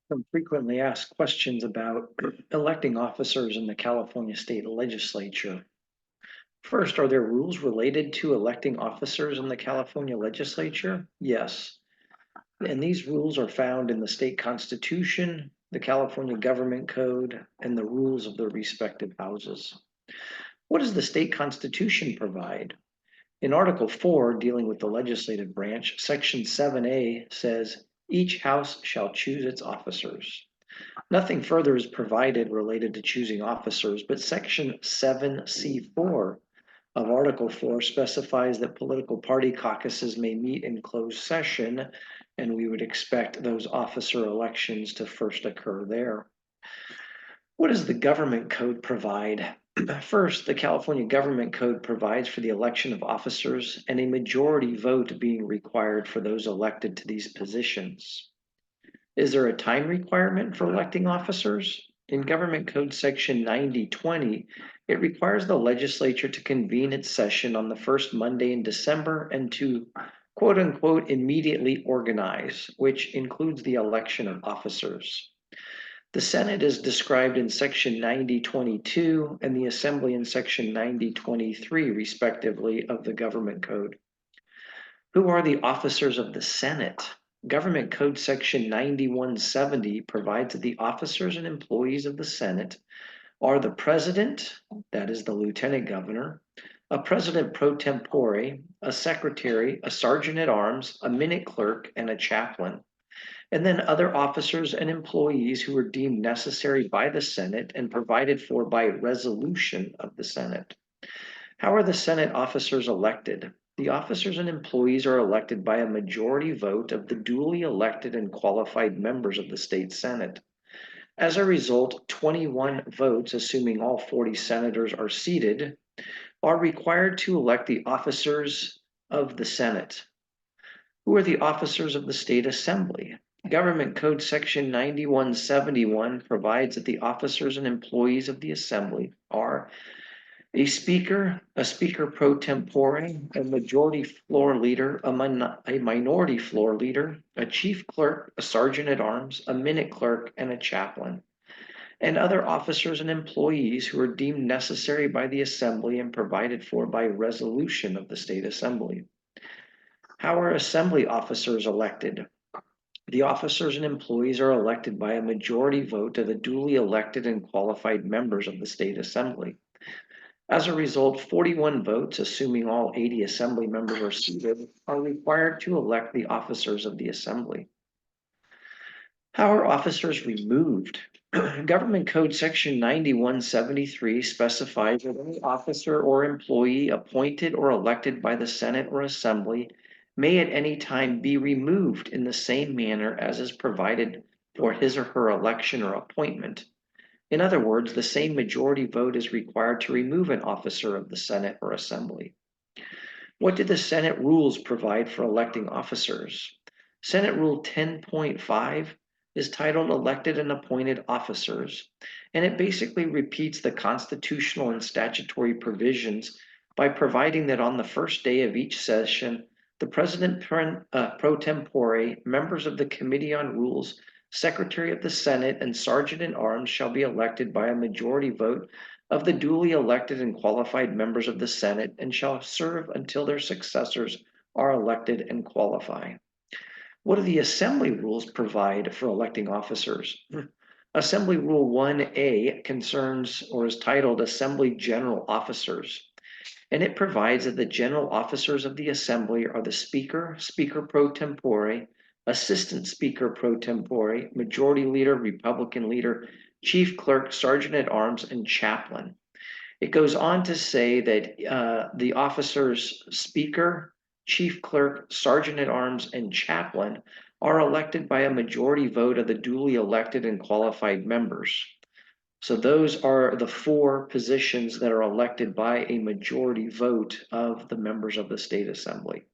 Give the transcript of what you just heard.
Some frequently asked questions about electing officers in the California State Legislature. First, are there rules related to electing officers in the California Legislature? Yes. And these rules are found in the state constitution, the California Government Code, and the rules of the respective houses. What does the state constitution provide? In Article 4, dealing with the legislative branch, Section 7A says, each house shall choose its officers. Nothing further is provided related to choosing officers, but Section 7C4 of Article 4 specifies that political party caucuses may meet in closed session, and we would expect those officer elections to first occur there. What does the government code provide? First, the California Government Code provides for the election of officers and a majority vote being required for those elected to these positions. Is there a time requirement for electing officers? In Government Code Section 9020, it requires the legislature to convene its session on the first Monday in December and to quote unquote immediately organize, which includes the election of officers. The Senate is described in Section 9022 and the Assembly in Section 9023, respectively, of the Government Code. Who are the officers of the Senate? Government Code Section 9170 provides that the officers and employees of the Senate are the president, that is the lieutenant governor, a president pro tempore, a secretary, a sergeant at arms, a minute clerk, and a chaplain, and then other officers and employees who are deemed necessary by the Senate and provided for by resolution of the Senate. How are the Senate officers elected? The officers and employees are elected by a majority vote of the duly elected and qualified members of the state Senate. As a result, 21 votes, assuming all 40 senators are seated, are required to elect the officers of the Senate. Who are the officers of the state assembly? Government Code Section 9171 provides that the officers and employees of the assembly are a speaker pro tempore, a majority floor leader, a minority floor leader, a chief clerk, a sergeant at arms, a minute clerk, and a chaplain, and other officers and employees who are deemed necessary by the assembly and provided for by resolution of the state assembly. How are assembly officers elected? The officers and employees are elected by a majority vote of the duly elected and qualified members of the state assembly. As a result, 41 votes, assuming all 80 assembly members are seated, are required to elect the officers of the assembly. How are officers removed? Government Code Section 9173 specifies that any officer or employee appointed or elected by the Senate or Assembly may at any time be removed in the same manner as is provided for his or her election or appointment. In other words, the same majority vote is required to remove an officer of the Senate or Assembly. What do the Senate rules provide for electing officers? Senate Rule 10.5 is titled Elected and Appointed Officers, and it basically repeats the constitutional and statutory provisions by providing that on the first day of each session, the President pro tempore, members of the Committee on Rules, Secretary of the Senate, and Sergeant at Arms shall be elected by a majority vote of the duly elected and qualified members of the Senate and shall serve until their successors are elected and qualify. What do the Assembly rules provide for electing officers? Assembly Rule 1A concerns or is titled Assembly General Officers, and it provides that the general officers of the Assembly are the Speaker, Speaker pro tempore, Assistant Speaker pro tempore, Majority Leader, Republican Leader, Chief Clerk, Sergeant at Arms, and Chaplain. It goes on to say that the officers Speaker, Chief Clerk, Sergeant at Arms, and Chaplain are elected by a majority vote of the duly elected and qualified members. So those are the four positions that are elected by a majority vote of the members of the state assembly.